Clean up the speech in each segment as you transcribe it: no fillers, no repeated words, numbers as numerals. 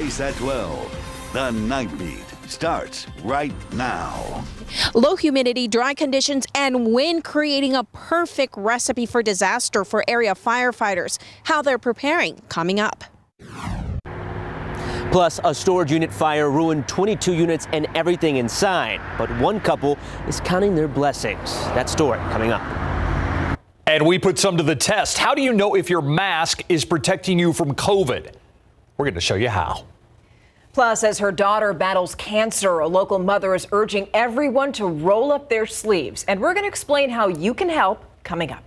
KSAT 12. The Nightbeat starts right now. Low humidity, dry conditions, and wind creating a perfect recipe for disaster for area firefighters. How they're preparing, coming up. Plus, a storage unit fire ruined 22 units and everything inside. But one couple is counting their blessings. That story coming up. And we put some to the test. How do you know if your mask is protecting you from COVID? We're going to show you how. Plus, as her daughter battles cancer, a local mother is urging everyone to roll up their sleeves. And we're going to explain how you can help coming up.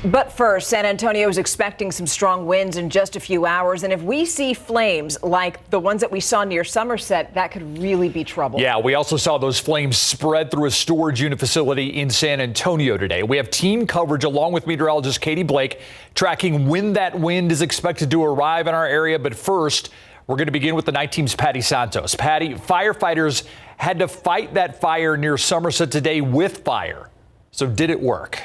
But first, San Antonio is expecting some strong winds in just a few hours. And if we see flames like the ones that we saw near Somerset, that could really be trouble. Yeah, we also saw those flames spread through a storage unit facility in San Antonio today. We have team coverage along with meteorologist Katie Blake tracking when that wind is expected to arrive in our area. But first, we're going to begin with the night team's Patty Santos. Patty, firefighters had to fight that fire near Somerset today with fire. So did it work?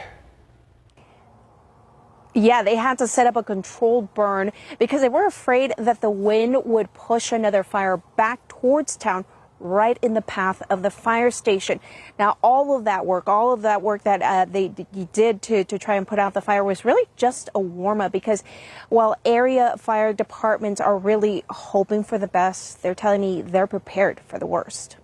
Yeah, they had to set up a controlled burn because they were afraid that the wind would push another fire back towards town right in the path of the fire station. Now, all of that work that they did to try and put out the fire was really just a warm-up because while area fire departments are really hoping for the best, they're telling me they're prepared for the worst.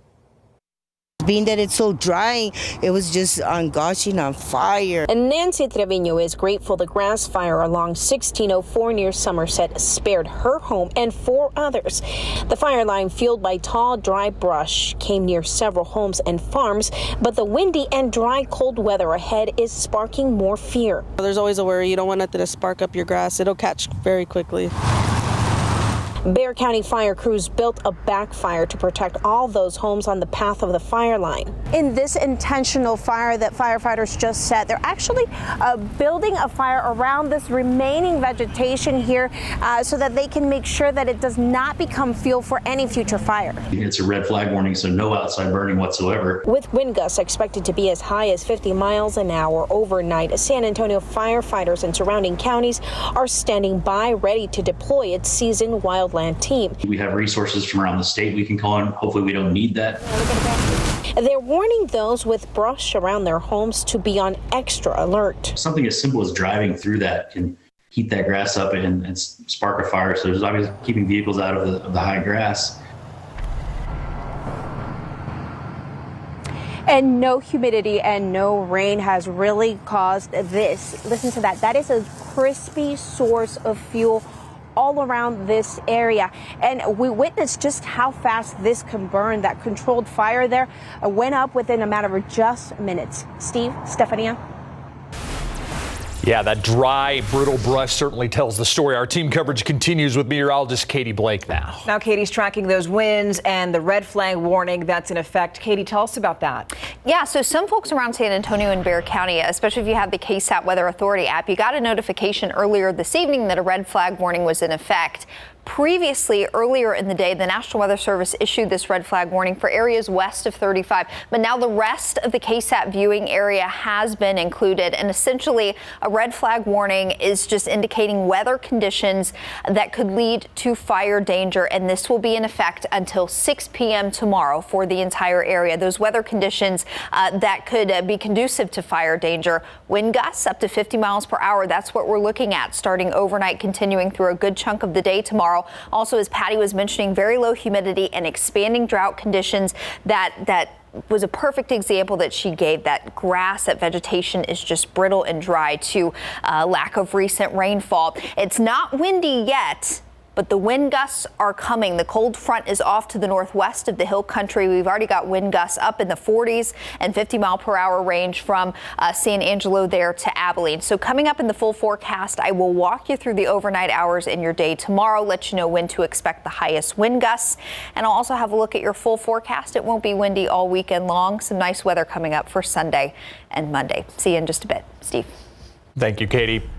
Being that it's so dry, it was just gushing on fire. And Nancy Trevino is grateful the grass fire along 1604 near Somerset spared her home and 4 others. The fire line fueled by tall, dry brush came near several homes and farms, but the windy and dry cold weather ahead is sparking more fear. There's always a worry. You don't want nothing to spark up your grass. It'll catch very quickly. Bexar County fire crews built a backfire to protect all those homes on the path of the fire line. In this intentional fire that firefighters just set, they're actually building a fire around this remaining vegetation here so that they can make sure that it does not become fuel for any future fire. It's a red flag warning, so no outside burning whatsoever. With wind gusts expected to be as high as 50 miles an hour overnight, San Antonio firefighters and surrounding counties are standing by ready to deploy its seasoned wildland team. We have resources from around the state we can call on. Hopefully we don't need that. They're warning those with brush around their homes to be on extra alert. Something as simple as driving through that can heat that grass up and spark a fire. So there's obviously keeping vehicles out of the high grass. And no humidity and no rain has really caused this. Listen to that. That is a crispy source of fuel all around this area. And we witnessed just how fast this can burn. That controlled fire there went up within a matter of just minutes. Steve, Stefania. Yeah, that dry, brittle brush certainly tells the story. Our team coverage continues with meteorologist Katie Blake now. Now, Katie's tracking those winds and the red flag warning that's in effect. Katie, tell us about that. Yeah, so some folks around San Antonio and Bexar County, especially if you have the KSAT Weather Authority app, you got a notification earlier this evening that a red flag warning was in effect. Previously, earlier in the day, the National Weather Service issued this red flag warning for areas west of 35. But now the rest of the KSAT viewing area has been included. And essentially, a red flag warning is just indicating weather conditions that could lead to fire danger. And this will be in effect until 6 p.m. tomorrow for the entire area. Those weather conditions that could be conducive to fire danger. Wind gusts up to 50 miles per hour. That's what we're looking at starting overnight, continuing through a good chunk of the day tomorrow. Also, as Patty was mentioning, very low humidity and expanding drought conditions. That was a perfect example that she gave. That grass, that vegetation is just brittle and dry to lack of recent rainfall. It's not windy yet, but the wind gusts are coming. The cold front is off to the northwest of the hill country. We've already got wind gusts up in the 40s and 50 mile per hour range from San Angelo there to Abilene. So coming up in the full forecast, I will walk you through the overnight hours in your day tomorrow, let you know when to expect the highest wind gusts. And I'll also have a look at your full forecast. It won't be windy all weekend long. Some nice weather coming up for Sunday and Monday. See you in just a bit. Steve. Thank you, Katie.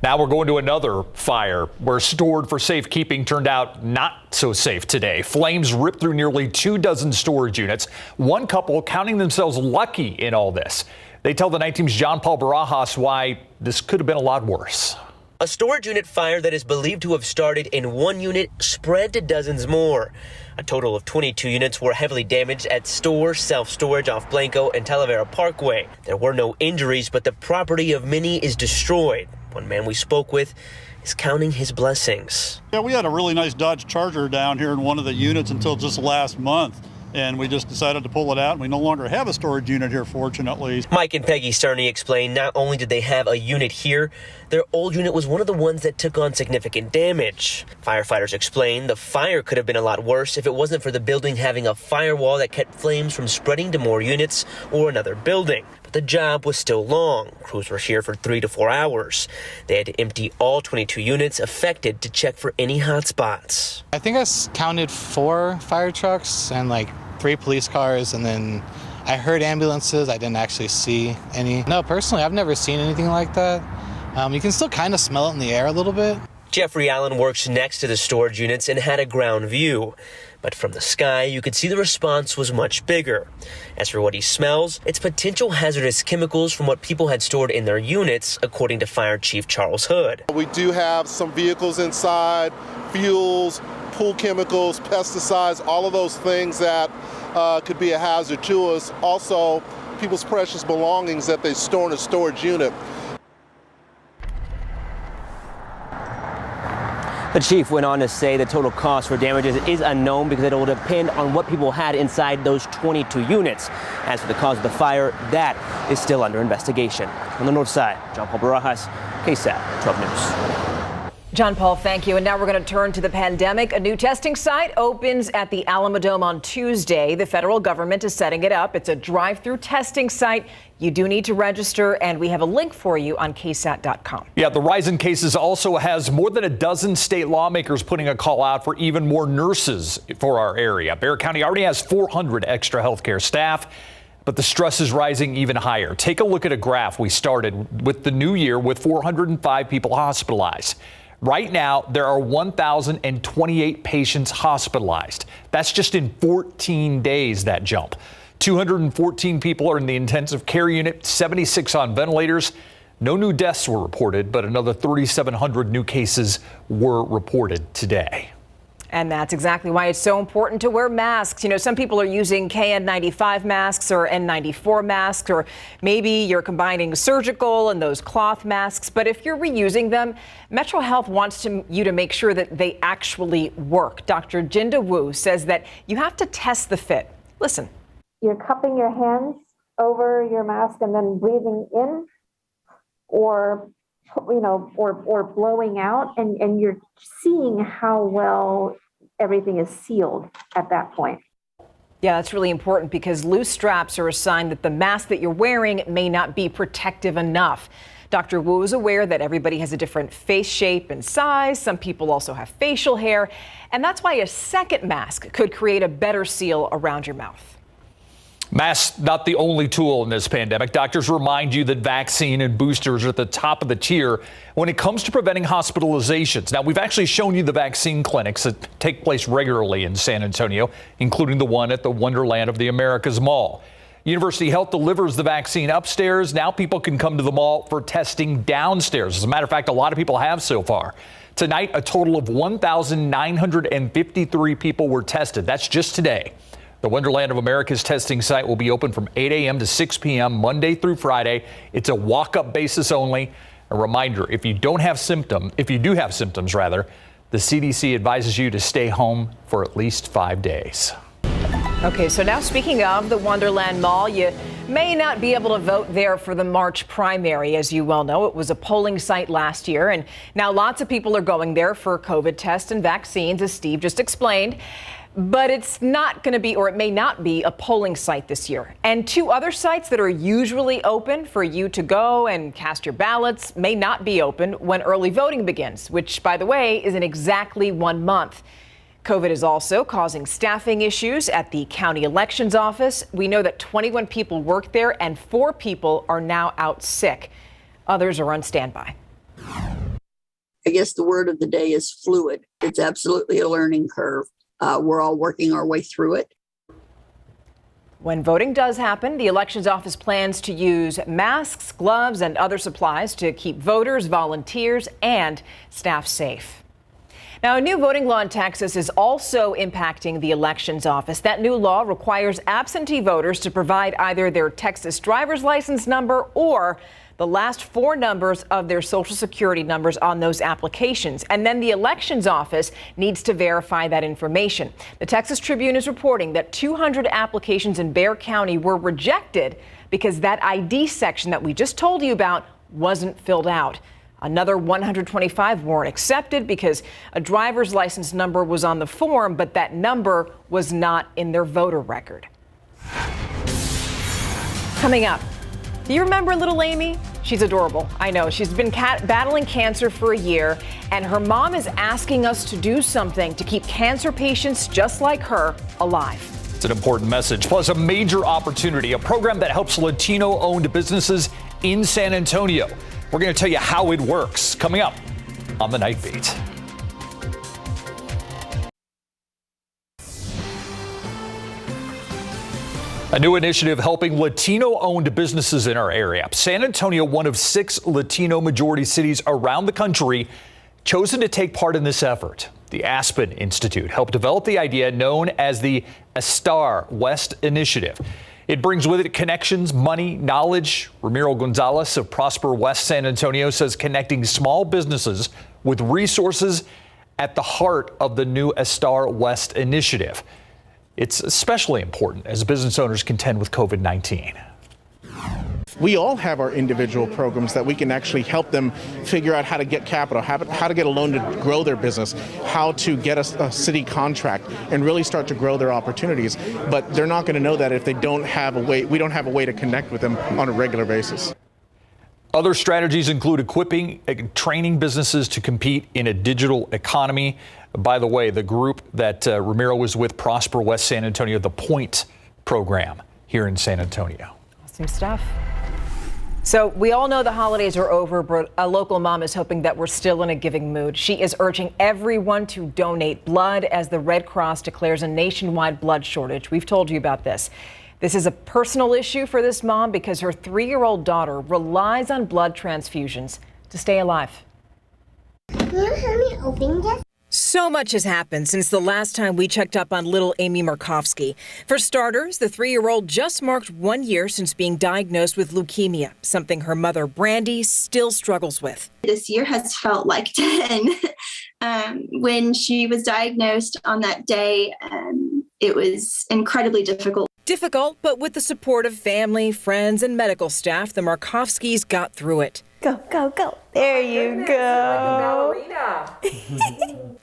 Now we're going to another fire where stored for safekeeping turned out not so safe today. Flames ripped through nearly 24 storage units. One couple counting themselves lucky in all this. They tell the night team's John Paul Barajas why this could have been a lot worse. A storage unit fire that is believed to have started in one unit spread to dozens more. A total of 22 units were heavily damaged at store self-storage off Blanco and Talavera Parkway. There were no injuries, but the property of many is destroyed. One man we spoke with is counting his blessings. Yeah, we had a really nice Dodge Charger down here in one of the units until just last month. And we just decided to pull it out, and we no longer have a storage unit here, fortunately. Mike and Peggy Sterney explained not only did they have a unit here, their old unit was one of the ones that took on significant damage. Firefighters explained the fire could have been a lot worse if it wasn't for the building having a firewall that kept flames from spreading to more units or another building. But the job was still long. Crews were here for 3 to 4 hours. They had to empty all 22 units affected to check for any hot spots. I think I counted 4 fire trucks and like 3 police cars, and then I heard ambulances. I didn't actually see any. No, personally, I've never seen anything like that. You can still kind of smell it in the air a little bit. Jeffrey Allen works next to the storage units and had a ground view. But from the sky, you could see the response was much bigger. As for what he smells, it's potential hazardous chemicals from what people had stored in their units, according to Fire Chief Charles Hood. We do have some vehicles inside, fuels, pool chemicals, pesticides, all of those things that could be a hazard to us. Also, people's precious belongings that they store in a storage unit. The chief went on to say the total cost for damages is unknown because it will depend on what people had inside those 22 units. As for the cause of the fire, that is still under investigation. On the north side, John Paul Barajas, KSAT 12 News. John Paul, thank you. And now we're going to turn to the pandemic. A new testing site opens at the Alamodome on Tuesday. The federal government is setting it up. It's a drive-through testing site. You do need to register, and we have a link for you on KSAT.com. Yeah, the rise in cases also has more than a dozen state lawmakers putting a call out for even more nurses for our area. Bexar County already has 400 extra healthcare staff, but the stress is rising even higher. Take a look at a graph we started with the new year with 405 people hospitalized. Right now, there are 1,028 patients hospitalized. That's just in 14 days, that jump. 214 people are in the intensive care unit, 76 on ventilators. No new deaths were reported, but another 3,700 new cases were reported today. And that's exactly why it's so important to wear masks. You know, some people are using KN95 masks or N94 masks, or maybe you're combining surgical and those cloth masks. But if you're reusing them, Metro Health wants you to make sure that they actually work. Dr. Jinda Wu says that you have to test the fit. Listen. You're cupping your hands over your mask and then breathing in, or blowing out, and you're seeing how well everything is sealed at that point. Yeah, that's really important because loose straps are a sign that the mask that you're wearing may not be protective enough. Dr. Wu is aware that everybody has a different face shape and size. Some people also have facial hair, and that's why a second mask could create a better seal around your mouth. Masks not the only tool in this pandemic. Doctors remind you that vaccine and boosters are at the top of the tier when it comes to preventing hospitalizations. Now, we've actually shown you the vaccine clinics that take place regularly in San Antonio, including the one at the Wonderland of the Americas Mall. University Health delivers the vaccine upstairs. Now people can come to the mall for testing downstairs. As a matter of fact, a lot of people have so far. Tonight, a total of 1,953 people were tested. That's just today. The Wonderland of America's testing site will be open from 8 a.m. to 6 p.m. Monday through Friday. It's a walk-up basis only. A reminder, if you do have symptoms, the CDC advises you to stay home for at least 5 days. Okay, so now speaking of the Wonderland Mall, you may not be able to vote there for the March primary. As you well know, it was a polling site last year, and now lots of people are going there for COVID tests and vaccines, as Steve just explained. But it's not going to be, or it may not be, a polling site this year. And 2 other sites that are usually open for you to go and cast your ballots may not be open when early voting begins, which, by the way, is in exactly 1 month. COVID is also causing staffing issues at the county elections office. We know that 21 people work there and 4 people are now out sick. Others are on standby. I guess the word of the day is fluid. It's absolutely a learning curve. We're all working our way through it. When voting does happen, the elections office plans to use masks, gloves, and other supplies to keep voters, volunteers, and staff safe. Now, a new voting law in Texas is also impacting the elections office. That new law requires absentee voters to provide either their Texas driver's license number or the last 4 numbers of their social security numbers on those applications. And then the elections office needs to verify that information. The Texas Tribune is reporting that 200 applications in Bexar County were rejected because that ID section that we just told you about wasn't filled out. Another 125 weren't accepted because a driver's license number was on the form, but that number was not in their voter record. Coming up, do you remember little Amy? She's adorable. I know. She's been battling cancer for a year, and her mom is asking us to do something to keep cancer patients just like her alive. It's an important message. Plus, a major opportunity, a program that helps Latino-owned businesses in San Antonio. We're going to tell you how it works coming up on the Night Beat. A new initiative helping Latino-owned businesses in our area. San Antonio, one of 6 Latino-majority cities around the country, chosen to take part in this effort. The Aspen Institute helped develop the idea known as the Star West Initiative. It brings with it connections, money, knowledge. Ramiro Gonzalez of Prosper West San Antonio says connecting small businesses with resources at the heart of the new Star West Initiative. It's especially important as business owners contend with COVID-19. We all have our individual programs that we can actually help them figure out how to get capital, how to get a loan to grow their business, how to get a city contract and really start to grow their opportunities. But they're not going to know that if they don't have a way, we don't have a way to connect with them on a regular basis. Other strategies include equipping and training businesses to compete in a digital economy. By the way, the group that Ramiro was with, Prosper West San Antonio, the Point program here in San Antonio. Awesome stuff. So we all know the holidays are over, but a local mom is hoping that we're still in a giving mood. She is urging everyone to donate blood as the Red Cross declares a nationwide blood shortage. We've told you about this. This is a personal issue for this mom because her 3-year-old daughter relies on blood transfusions to stay alive. Can you help me open this? So much has happened since the last time we checked up on little Amy Markovsky. For starters, the 3-year-old just marked 1 year since being diagnosed with leukemia, something her mother, Brandy, still struggles with. This year has felt like 10. When she was diagnosed on that day, it was incredibly difficult. Difficult, but with the support of family, friends, and medical staff, the Markovskys got through it. Go, go, go. There you go.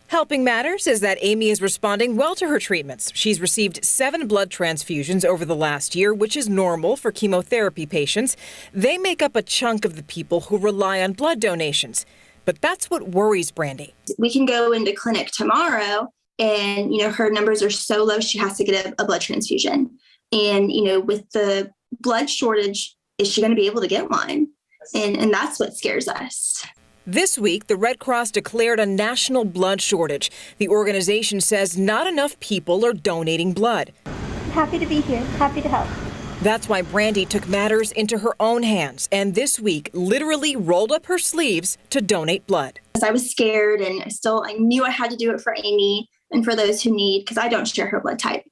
Helping Matters is that Amy is responding well to her treatments. She's received 7 blood transfusions over the last year, which is normal for chemotherapy patients. They make up a chunk of the people who rely on blood donations. But that's what worries Brandy. We can go into clinic tomorrow and, her numbers are so low, she has to get a blood transfusion. And, with the blood shortage, is she going to be able to get one? And that's what scares us. This week, the Red Cross declared a national blood shortage. The organization says not enough people are donating blood. Happy to be here. Happy to help. That's why Brandy took matters into her own hands and this week literally rolled up her sleeves to donate blood. I was scared and I knew I had to do it for Amy and for those who need, because I don't share her blood type.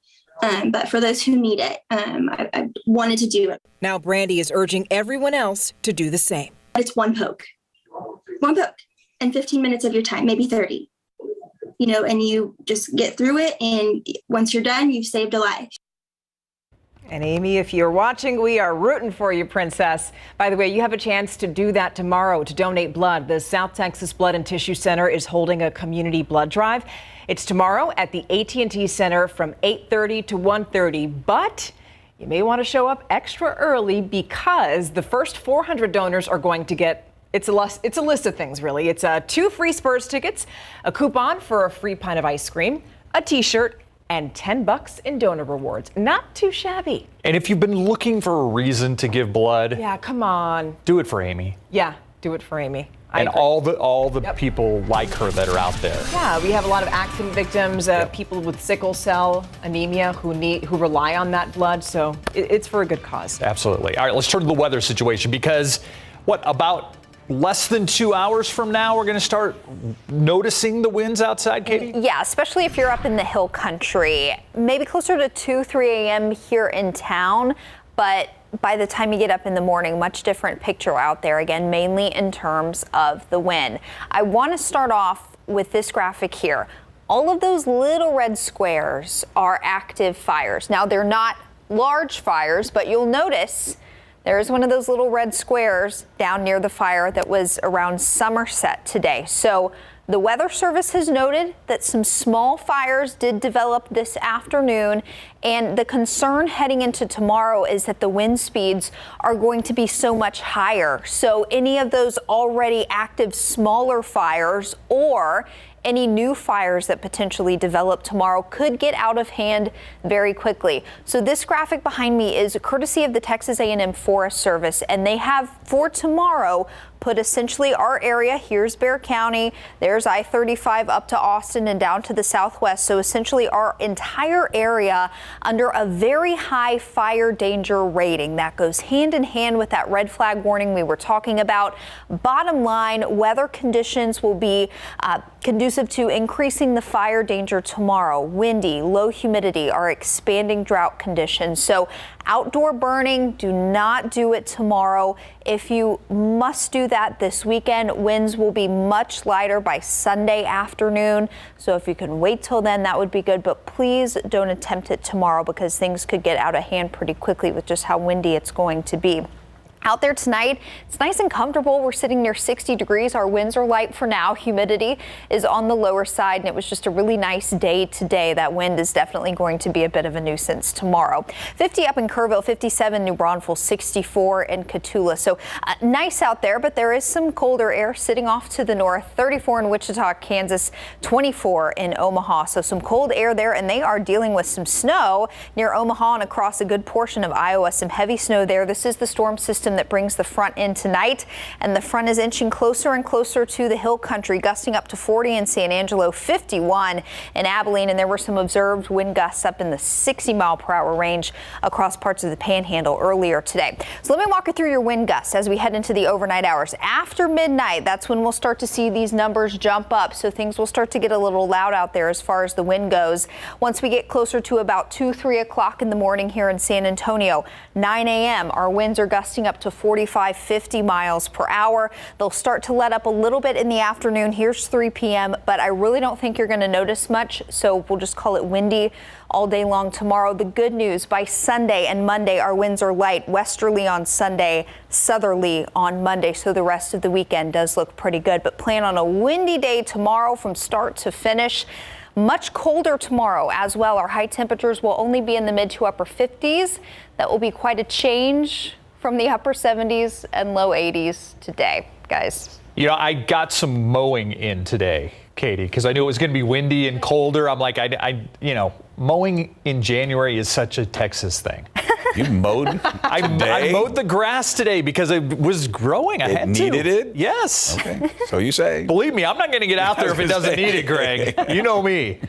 But for those who need it, I wanted to do it. Now Brandy is urging everyone else to do the same. It's one poke and 15 minutes of your time, maybe 30, and you just get through it. And once you're done, you've saved a life. And Amy, if you're watching, we are rooting for you, Princess. By the way, you have a chance to do that tomorrow to donate blood. The South Texas Blood and Tissue Center is holding a community blood drive. It's tomorrow at the AT&T Center from 8:30 to 1:30, but you may want to show up extra early because the first 400 donors are going to get, it's a list of things, really. It's 2 free Spurs tickets, a coupon for a free pint of ice cream, a T-shirt, and $10 in donor rewards. Not too shabby. And if you've been looking for a reason to give blood, yeah, come on. do it for Amy. Yeah, do it for Amy. And all the people like her that are out there. Yeah, we have a lot of accident victims, people with sickle cell anemia who rely on that blood. So it's for a good cause. Absolutely. All right, let's turn to the weather situation because about less than 2 hours from now, we're going to start noticing the winds outside, Katie? Yeah, especially if you're up in the hill country. Maybe closer to 2, 3 a.m. here in town. But by the time you get up in the morning, much different picture out there. Again, mainly in terms of the wind. I want to start off with this graphic here. All of those little red squares are active fires. Now, they're not large fires, but you'll notice there's one of those little red squares down near the fire that was around Somerset today. So the Weather Service has noted that some small fires did develop this afternoon, and the concern heading into tomorrow is that the wind speeds are going to be so much higher. So any of those already active smaller fires or any new fires that potentially develop tomorrow could get out of hand very quickly. So this graphic behind me is courtesy of the Texas A&M Forest Service, and they have for tomorrow put essentially our area. Here's Bexar County, there's I-35 up to Austin and down to the southwest. So essentially our entire area under a very high fire danger rating. That goes hand in hand with that red flag warning we were talking about. Bottom line, weather conditions will be conducive to increasing the fire danger tomorrow. Windy, low humidity, are expanding drought conditions. So outdoor burning, do not do it tomorrow. If you must do that this weekend, winds will be much lighter by Sunday afternoon. So if you can wait till then, that would be good. But please don't attempt it tomorrow because things could get out of hand pretty quickly with just how windy it's going to be. Out there tonight, it's nice and comfortable. We're sitting near 60 degrees. Our winds are light for now. Humidity is on the lower side, and it was just a really nice day today. That wind is definitely going to be a bit of a nuisance tomorrow. 50 up in Kerrville, 57 New Braunfels, 64 in Cotulla. So nice out there, but there is some colder air sitting off to the north. 34 in Wichita, Kansas, 24 in Omaha. So some cold air there, and they are dealing with some snow near Omaha and across a good portion of Iowa. Some heavy snow there. This is the storm system that brings the front in tonight, and the front is inching closer and closer to the hill country, gusting up to 40 in San Angelo, 51 in Abilene, and there were some observed wind gusts up in the 60-mile-per-hour range across parts of the Panhandle earlier today. So let me walk you through your wind gusts as we head into the overnight hours. After midnight, that's when we'll start to see these numbers jump up, so things will start to get a little loud out there as far as the wind goes. Once we get closer to about 2, 3 o'clock in the morning here in San Antonio, 9 a.m., our winds are gusting up to 45, 50 miles per hour. They'll start to let up a little bit in the afternoon. Here's 3 p.m., but I really don't think you're going to notice much, so we'll just call it windy all day long tomorrow. The good news, by Sunday and Monday, our winds are light, westerly on Sunday, southerly on Monday, so the rest of the weekend does look pretty good. But plan on a windy day tomorrow from start to finish. Much colder tomorrow as well. Our high temperatures will only be in the mid to upper 50s. That will be quite a change from the upper 70s and low 80s today, guys. You know, I got some mowing in today, Katie, because I knew it was going to be windy and colder. I'm like, mowing in January is such a Texas thing. You mowed I mowed the grass today because it was growing. I had to. Needed it? Yes. Okay. So you say. Believe me, I'm not going to get out there if it doesn't need it, Greg. You know me.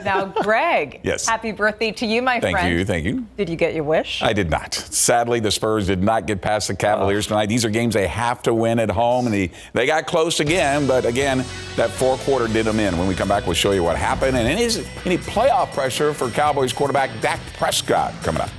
Now, Greg. Yes. Happy birthday to you, my friend. Thank you. Did you get your wish? I did not. Sadly, the Spurs did not get past the Cavaliers tonight. These are games they have to win at home, and they got close again, but again, that fourth quarter did them in. When we come back, we'll show you what happened, and any playoff pressure for Cowboys quarterback Dak Prescott coming up.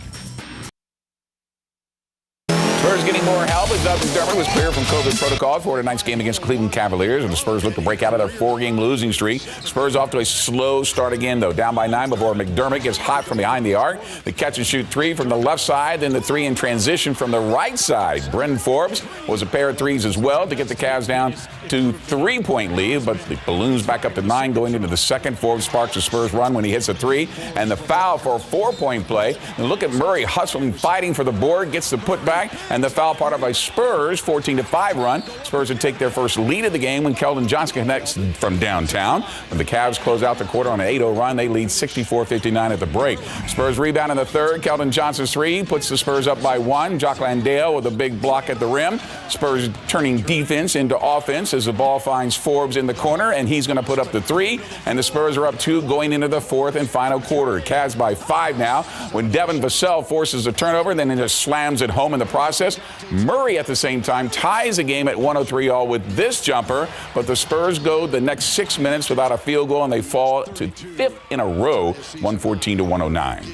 Spurs getting more help as Doug McDermott was cleared from COVID protocol for tonight's game against Cleveland Cavaliers, and the Spurs look to break out of their 4-game losing streak. Spurs off to a slow start again, though, down by 9 before McDermott gets hot from behind the arc. The catch-and-shoot 3 from the left side, then the 3 in transition from the right side. Brendan Forbes was a pair of threes as well to get the Cavs down to 3-point lead, but the balloons back up to 9 going into the second. Forbes sparks the Spurs run when he hits a 3, and the foul for a 4-point play. And look at Murray hustling, fighting for the board, gets the putback, and the foul part of a Spurs 14-5 run. Spurs would take their first lead of the game when Keldon Johnson connects from downtown. When the Cavs close out the quarter on an 8-0 run, they lead 64-59 at the break. Spurs rebound in the third. Keldon Johnson's three puts the Spurs up by one. Jock Landale with a big block at the rim. Spurs turning defense into offense as the ball finds Forbes in the corner, and he's going to put up the three. And the Spurs are up 2 going into the fourth and final quarter. Cavs by 5 now when Devin Vassell forces a turnover and then he just slams it home in the process. Murray at the same time ties the game at 103 all with this jumper, but the Spurs go the next 6 minutes without a field goal and they fall to 5th in a row, 114-109.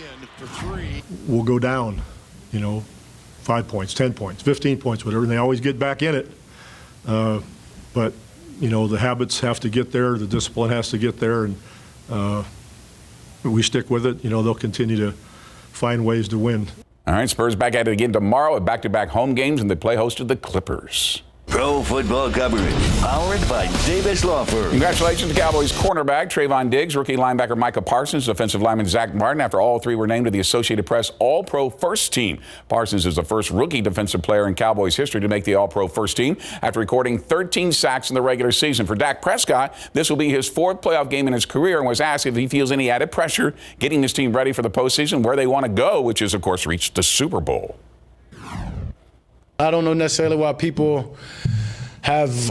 We'll go down, 5 points, 10 points, 15 points, whatever, and they always get back in it. But, the habits have to get there, the discipline has to get there, and we stick with it. They'll continue to find ways to win. All right, Spurs back at it again tomorrow with back-to-back home games, and they play host to the Clippers. Pro football coverage, powered by Davis Law Firm. Congratulations to Cowboys cornerback Trayvon Diggs, rookie linebacker Micah Parsons, defensive lineman Zach Martin, after all three were named to the Associated Press All-Pro First Team. Parsons is the first rookie defensive player in Cowboys history to make the All-Pro First Team after recording 13 sacks in the regular season. For Dak Prescott, this will be his 4th playoff game in his career, and was asked if he feels any added pressure getting his team ready for the postseason, where they want to go, which is, of course, reach the Super Bowl. I don't know necessarily why people have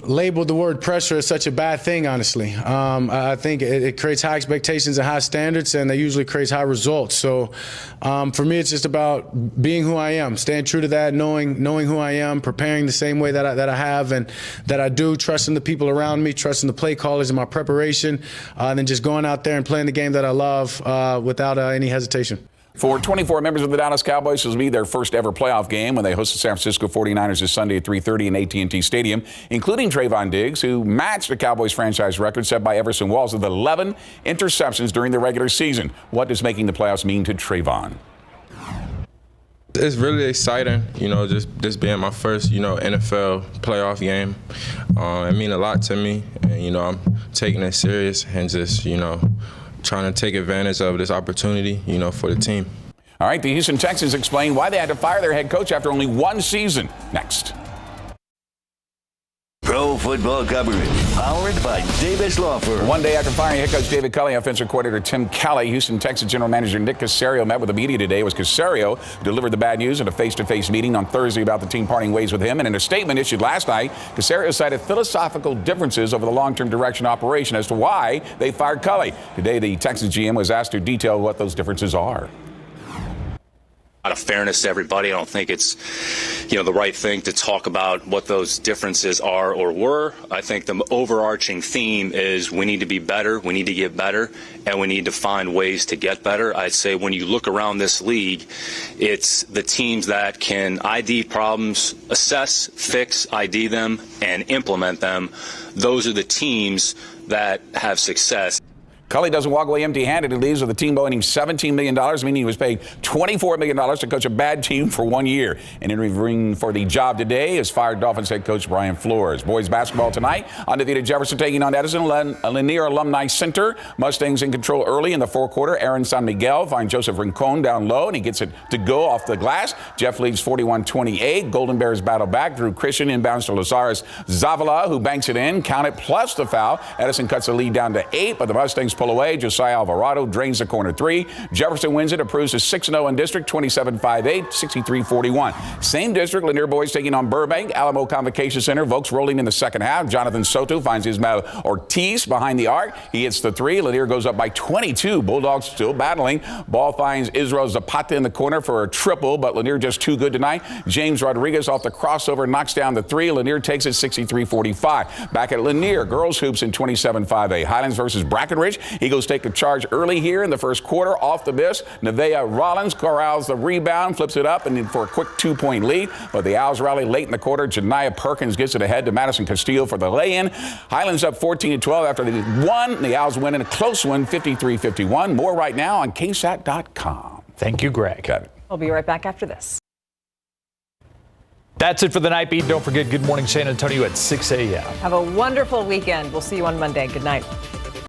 labeled the word pressure as such a bad thing, honestly. I think it creates high expectations and high standards, and that usually creates high results. So for me, it's just about being who I am, staying true to that, knowing who I am, preparing the same way that I have and that I do, trusting the people around me, trusting the play callers in my preparation, and then just going out there and playing the game that I love without any hesitation. For 24 members of the Dallas Cowboys, this will be their first ever playoff game when they host the San Francisco 49ers this Sunday at 3:30 in AT&T Stadium, including Trayvon Diggs, who matched the Cowboys franchise record set by Everson Walls with 11 interceptions during the regular season. What does making the playoffs mean to Trayvon? It's really exciting, just being my first, NFL playoff game. It means a lot to me, and, I'm taking it serious and just, trying to take advantage of this opportunity, for the team. All right, the Houston Texans explain why they had to fire their head coach after only 1 season. Next. Pro football coverage, powered by Davis Law Firm. One day after firing head coach David Culley, offensive coordinator Tim Kelly, Houston Texans general manager Nick Caserio met with the media today. It was Caserio who delivered the bad news at a face-to-face meeting on Thursday about the team parting ways with him. And in a statement issued last night, Caserio cited philosophical differences over the long-term direction operation as to why they fired Culley. Today, the Texans GM was asked to detail what those differences are. Out of fairness to everybody, I don't think it's, the right thing to talk about what those differences are or were. I think the overarching theme is we need to be better, we need to get better, and we need to find ways to get better. I'd say when you look around this league, it's the teams that can ID problems, assess, fix, ID them, and implement them. Those are the teams that have success. Culley doesn't walk away empty-handed. He leaves with the team owing him $17 million, meaning he was paid $24 million to coach a bad team for 1 year. And interviewing for the job today is fired Dolphins head coach Brian Flores. Boys basketball tonight, undefeated Jefferson taking on Edison Lanier Alumni Center. Mustangs in control early in the fourth quarter. Aaron San Miguel finds Joseph Rincon down low, and he gets it to go off the glass. Jeff leads 41-28. Golden Bears battle back. Drew Christian inbounds to Losaris Zavala, who banks it in. Count it plus the foul. Edison cuts the lead down to 8, but the Mustangs pull away. Josiah Alvarado drains the corner 3. Jefferson wins it, improves to 6-0 in district, 27-5-8, 63-41. Same district, Lanier boys taking on Burbank, Alamo Convocation Center. Vokes rolling in the second half. Jonathan Soto finds Ismael Ortiz behind the arc. He hits the 3. Lanier goes up by 22. Bulldogs still battling. Ball finds Israel Zapata in the corner for a triple, but Lanier just too good tonight. James Rodriguez off the crossover knocks down the 3. Lanier takes it 63-45. Back at Lanier, girls hoops in 27-5-8. Highlands versus Brackenridge. Eagles take the charge early here in the first quarter. Off the miss, Nevaeh Rollins corrals the rebound, flips it up, and then for a quick 2-point lead. But the Owls rally late in the quarter. Janiyah Perkins gets it ahead to Madison Castillo for the lay-in. Highlands up 14-12 after they won. The Owls win in a close one, 53-51. More right now on KSAT.com. Thank you, Greg. We'll be right back after this. That's it for the Night Beat. Don't forget Good Morning San Antonio at 6 a.m. Have a wonderful weekend. We'll see you on Monday. Good night.